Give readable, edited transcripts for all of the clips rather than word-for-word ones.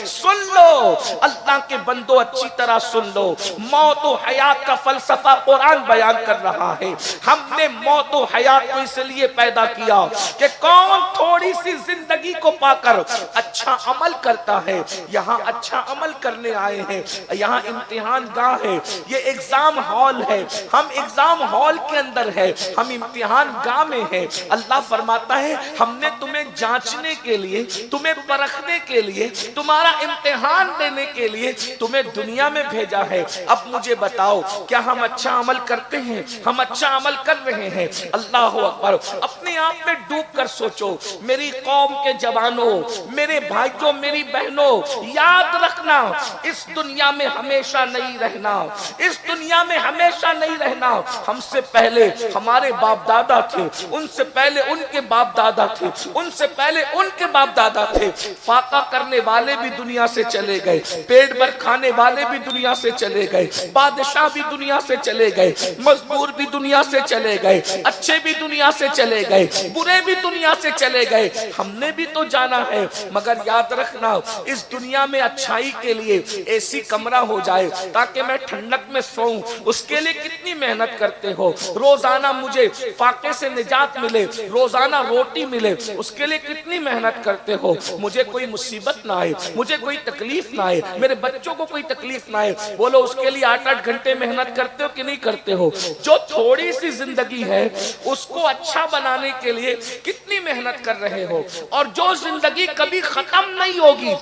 سن لو اللہ کے بندو، اچھی طرح سن لو، موت و حیات کا فلسفہ قرآن بیان کر رہا ہے۔ ہم نے موت و حیات کو اس لیے پیدا کیا کہ کون تھوڑی سی زندگی کو پا کر اچھا عمل کرتا ہے۔ یہاں اچھا عمل کرنے آئے ہیں، یہاں امتحان گاہ ہے، یہ ایگزام ہال ہے، ہم ایگزام ہال کے اندر ہے، ہم امتحان گاہ میں ہے۔ اللہ فرماتا ہے ہم نے تمہیں جانچنے کے لیے، تمہیں پرکھنے کے لیے، تمہارا امتحان دینے کے لیے تمہیں دنیا میں بھیجا ہے۔ اب مجھے بتاؤ کیا ہم اچھا عمل کرتے ہیں؟ ہم اچھا عمل کر رہے ہیں؟ اللہ اکبر۔ اپنے آپ میں ڈوب کر سوچو، میری قوم کے جوانوں، میرے بھائیوں، میری بہنوں، یاد رکھنا اس دنیا میں ہمیشہ نہیں رہنا، اس دنیا میں ہمیشہ نہیں رہنا۔ ہم سے پہلے ہمارے باپ دادا تھے، ان سے پہلے ان کے باپ دادا تھے، ان سے پہلے ان کے باپ دادا تھے۔ فاقہ کرنے والے بھی دنیا سے چلے گئے، پیٹ بھر کھانے والے بھی دنیا سے چلے گئے، بادشاہ بھی دنیا سے چلے گئے، مزدور بھی دنیا سے چلے گئے، اچھے بھی دنیا سے چلے گئے، برے بھی دنیا سے چلے گئے۔ ہم نے بھی تو جانا ہے، مگر یاد رکھنا اس دنیا میں اچھائی کے لیے ایسی کمرہ ہو جائے تاکہ میں ٹھنڈک میں سوؤں، اس کے لیے کتنی محنت کرتے ہو۔ روزانہ مجھے فاقے سے نجات ملے، روزانہ روٹی ملے، اس کے لیے کتنی محنت کرتے ہو۔ مجھے کوئی مصیبت نہ آئے، مجھے کوئی تکلیف نہ آئے، میرے بچوں کو کوئی تکلیف نہ آئے، بولو اس کے لیے 8-8 گھنٹے محنت کرتے ہو کہ نہیں کرتے ہو؟ جو تھوڑی سی زندگی ہے اس کو اچھا بنانے کے لیے کتنی محنت کر رہے ہو، اور جو زندگی کبھی ختم نہیں ہوگی،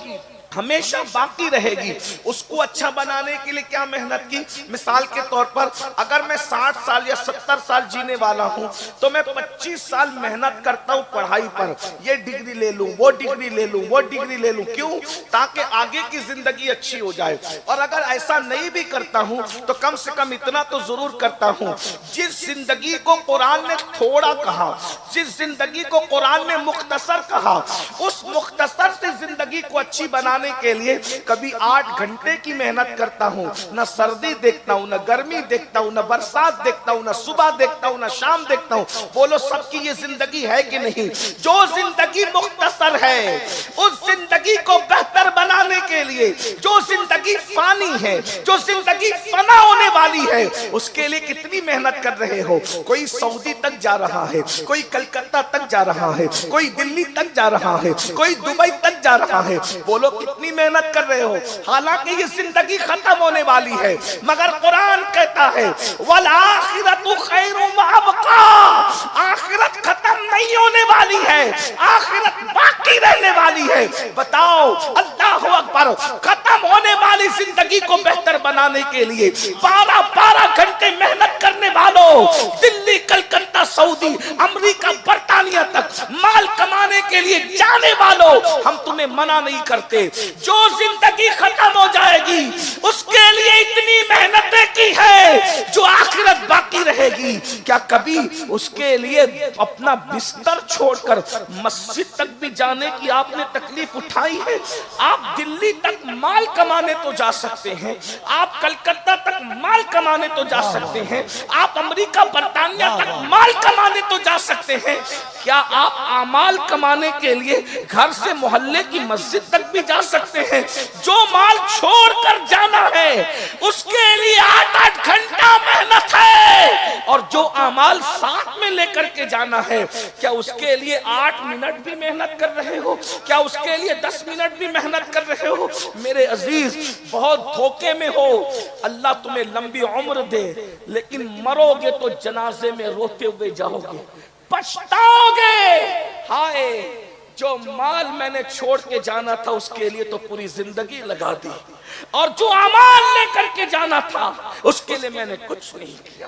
ہمیشہ باقی رہے گی، اس کو اچھا بنانے کے لیے کیا محنت کی۔ مثال کے طور پر اگر میں 60 سال یا 70 سال جینے والا ہوں تو میں 25 سال محنت کرتا ہوں پڑھائی پر، یہ ڈگری لے لوں، وہ ڈگری لے لوں، وہ ڈگری لے لوں، کیوں؟ تاکہ آگے کی زندگی اچھی ہو جائے۔ اور اگر ایسا نہیں بھی کرتا ہوں تو کم سے کم اتنا تو ضرور کرتا ہوں، جس زندگی کو قرآن نے تھوڑا کہا، جس زندگی کو قرآن نے مختصر کہا، اس مختصر سے زندگی کو اچھی بنانے کے لیے کبھی 8 گھنٹے کی محنت کرتا ہوں، نہ سردی دیکھتا ہوں، نہ گرمی دیکھتا ہوں، نہ برسات دیکھتا ہوں، نہ صبح دیکھتا ہوں، نہ شام دیکھتا ہوں۔ بولو سب کی یہ زندگی ہے کہ نہیں؟ جو زندگی مختصر ہے اس زندگی کو بہتر بنانے کے لیے، جو زندگی فانی ہے، جو زندگی فنا ہونے والی ہے، اس کے لیے کتنی محنت کر رہے ہو۔ کوئی سعودی تک جا رہا ہے، کوئی کلکتہ تک جا رہا ہے، کوئی دلی تک جا رہا ہے، کوئی دبئی تک جا رہا ہے، بولو کتنی محنت کر رہے ہو۔ حالانکہ یہ زندگی ختم ہونے والی ہے، مگر قرآن کہتا ہے وَالْآخِرَةُ خَيْرٌ وَأَبْقَىٰ، آخرت ختم نہیں ہونے والی ہے، آخرت باقی رہنے والی ہے۔ بتاؤ اللہ اکبر، ختم ہونے والی زندگی کو بہتر بنانے کے لیے 12 گھنٹے محنت کرنے والوں، دلی، کلکتہ، سعودی، امریکہ، برطانیہ تک مال کمانے کے لیے جانے والوں، ہم تمہیں منع نہیں کرتے۔ جو زندگی ختم ہو جائے گی اس کے لیے اتنی محنتیں کی ہے جو آخرت باقی رہے گی، کیا کبھی اس کے لیے اپنا بستر چھوڑ کر مسجد تک بھی جانے کی آپ نے تکلیف اٹھائی ہے؟ آپ دلی تک مال کمانے تو جا سکتے ہیں، آپ کلکتہ تک مال کمانے تو جا سکتے ہیں، آپ امریکہ، برطانیہ تک مال کمانے تو جا سکتے ہیں، کیا آپ اعمال کمانے کے لیے گھر سے محلے کی مسجد تک بھی جا سکتے ہیں؟ جو مال چھوڑ کر جانا ہے اس کے لیے 8-8 گھنٹہ محنت ہے، اور جو اعمال ساتھ میں لے کر کے جانا ہے، کیا اس کے لیے 8 منٹ بھی محنت کر رہے ہو؟ کیا اس کے لیے 10 منٹ بھی محنت کر رہے ہو؟ میرے عزیز، بہت دھوکے میں ہو۔ اللہ تمہیں لمبی عمر دے، لیکن مرو گے تو جنازے میں روتے ہوئے جاؤ گے، پچھتاؤ گے، ہائے جو مال میں نے چھوڑ کے جانا تھا اس کے لیے تو پوری زندگی لگا دی، اور جو اعمال لے کر کے جانا تھا اس کے لیے میں نے کچھ نہیں کیا۔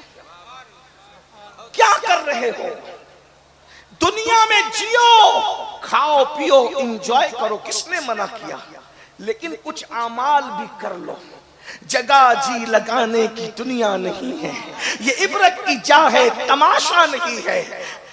کیا کر رہے ہو؟ دنیا میں جیو، کھاؤ پیو، انجوائے کرو، کس نے منع کیا؟ لیکن کچھ اعمال بھی کر لو۔ جگہ جی لگانے کی دنیا نہیں ہے، یہ عبرت کی جا ہے، تماشا نہیں ہے۔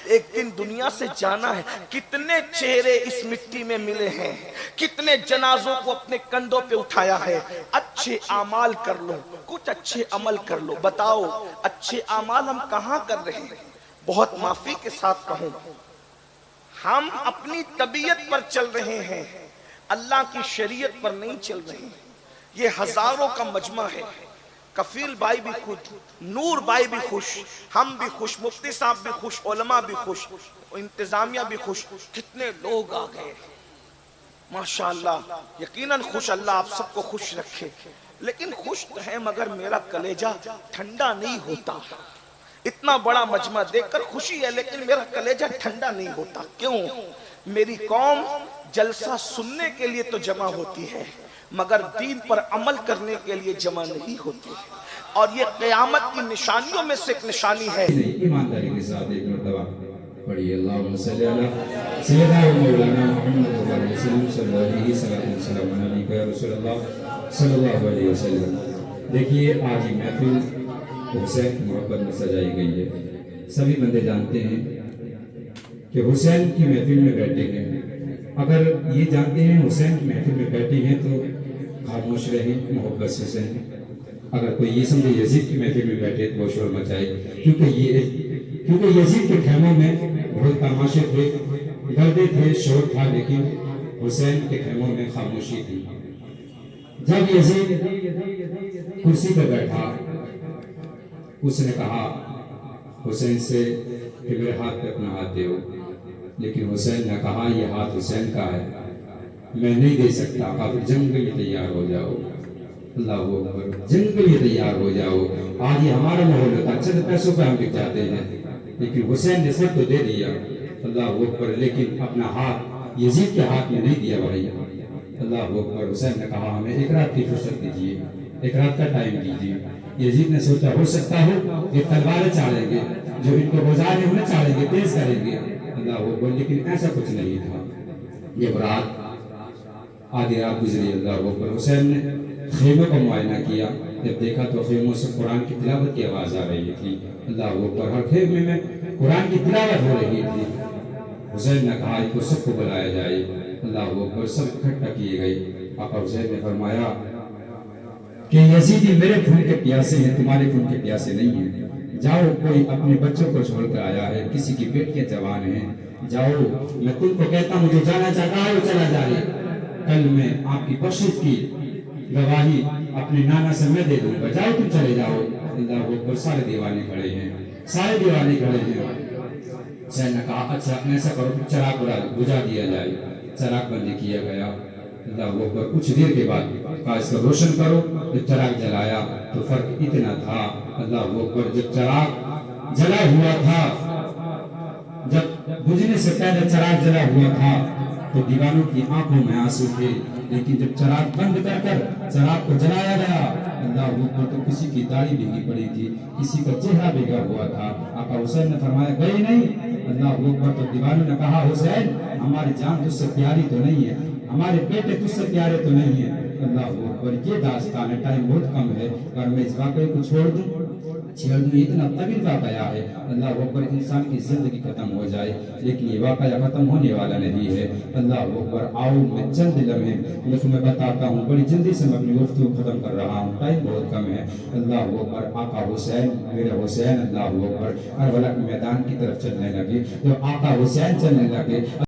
ایک دن دنیا سے جانا ہے۔ کتنے چہرے اس مٹی میں ملے ہیں، کتنے جنازوں کو اپنے کندھوں پہ اٹھایا ہے۔ اچھے اعمال کر لو، کچھ اچھے عمل کر لو۔ بتاؤ اچھے اعمال ہم کہاں کر رہے ہیں؟ بہت معافی کے ساتھ کہوں، ہم اپنی طبیعت پر چل رہے ہیں۔ اللہ کی شریعت پر نہیں چل رہے. یہ ہزاروں کا مجمع ہے. کفیل بھائی بھی خوش, نور بھائی بھی خوش, ہم بھی خوش, مفتی صاحب بھی خوش, علماء بھی خوش, انتظامیہ بھی خوش. کتنے لوگ آ گئے ماشاءاللہ. یقیناً خوش, اللہ آپ سب کو خوش رکھے. لیکن خوش تو ہے مگر میرا کلیجہ ٹھنڈا نہیں ہوتا. اتنا بڑا مجمع دیکھ کر خوشی ہے لیکن میرا کلیجہ ٹھنڈا نہیں ہوتا. کیوں؟ میری قوم جلسہ سننے کے لیے تو جمع ہوتی ہے مگر دین پر عمل کرنے کے لیے جمع نہیں ہوتی. اور یہ قیامت کی نشانیوں میں سے ایک نشانی ہے. ایمانداری کے ساتھ ایک مرتبہ پڑھیے اللہم صلی علی سیدنا و مولانا محمد صلی اللہ علیہ وسلم علیہ رسول اللہ صلی اللہ علیہ وسلم. دیکھیے آج یہ محفل حسین کی محبت میں سجائی گئی ہے. سبھی بندے جانتے ہیں کہ حسین کی محفل میں بیٹھے ہیں. اگر یہ جانتے ہیں حسین کی محفل میں بیٹھے ہیں تو خاموش رہیں, محبت سے سہیں. اگر کوئی یہ سمجھے یزید کی محفل میں بیٹھے تو وہ شور مچائے, کیونکہ یزید کے خیموں میں بہت تماشے تھے, گردے تھے, شور تھا, لیکن حسین کے خیموں میں خاموشی تھی. جب یزید کرسی پر بیٹھا اس نے کہا حسین سے کہ میرے ہاتھ پہ اپنا ہاتھ دے. لیکن حسین نے کہا یہ ہاتھ حسین کا ہے, میں نہیں دے سکتا. کہا پھر جنگ کے لیے تیار ہو جاؤ. اللہ اکبر, جنگ کے لیے تیار ہو جاؤ. آج یہ ہمارا ماحول ہوتا, چند پیسوں پہ ہم بک جاتے ہیں, لیکن حسین نے سب تو دے دیا. اللہ اکبر, لیکن اپنا ہاتھ یزید کے ہاتھ میں نہیں دیا بھائی. اللہ اکبر. حسین نے کہا ہمیں ایک رات کی فرصت دیجیے, ایک رات کا ٹائم دیجیے. یزید نے سوچا ہو سکتا ہو یہ تلواریں چاڑیں گے, جو ان کو گزار ہیں انہیں چاڑیں گے, تیز کریں گے. اللہ اکبر, لیکن ایسا کچھ نہیں تھا. یہ رات آدھی رات گزری. اللہ اکبر. حسین نے خیموں کا معائنہ کیا, جب دیکھا تو خیموں سے قرآن کی تلاوت کی آواز آ رہی تھی. اللہ اکبر. ہر خیمے میں قرآن کی تلاوت ہو رہی تھی. حسین نے کہا ان کو سب کو بلایا جائے. اللہ اکبر. سب اکٹھا کیے گئے. آقا حسین نے فرمایا کہ یزیدی میرے خون کے پیاسے ہیں, تمہارے خون کے پیاسے نہیں ہیں. جاؤ, کوئی اپنے بچوں کو چھوڑ کر آیا ہے, کسی کی بیٹیاں جوان ہیں, جاؤ. میں تم کو کہتا ہوں جو جانا چاہتا ہے وہ چلا جائے. کل میں آپ کی بخشش کی گواہی اپنے نانا سے میں دے دوں گا, جاؤ تم چلے جاؤ. اللہ اکبر. سارے دیوانے کھڑے ہیں, سارے دیوانے کھڑے ہیں. حسین نے کہا اچھا ایسا کرو چراغ بجھا دیا جائے. چراغ بندی کیا گیا. اللہ اکبر. کچھ دیر کے بعد کہا اس کو روشن کرو. جب چراغ جلایا تو فرق اتنا تھا. اللہ اکبر. جب چراغ جلا ہوا تھا, جب بجھنے سے پہلے چراغ جلا ہوا تھا تو دیوانوں کی آنکھوں میں آنسو تھے, لیکن جب چراغ بند کر کر چراغ کو جلایا گیا اللہ اکبر تو کسی کی داڑھی بھیگی پڑی تھی, کسی کا چہرہ بھیگا ہوا تھا. آقا حسین نے فرمایا گئے نہیں. اللہ اکبر. تو دیوانوں نے کہا حسین ہماری جان تجھ سے پیاری تو نہیں ہے, ہمارے بیٹے تجھ سے پیارے تو نہیں ہیں. اللہ اکبر. یہ داستان ہے, ٹائم بہت کم ہے, اگر میں اس واقعے کو چھوڑ دوں اتنا طویل واقعہ ہے. اللہ اکبر. انسان کی زندگی ختم ہو جائے لیکن یہ واقعہ ختم ہونے والا نہیں ہے. اللہ اکبر. آؤ میں چند لمحے میں تمہیں بتاتا ہوں, بڑی جلدی سے میں اپنی گفتگو ختم کر رہا ہوں, ٹائم بہت کم ہے. اللہ اکبر. آقا حسین میرے حسین اللہ اکبر کربلا کے میدان کی طرف چلنے لگے. جب آقا حسین چلنے لگے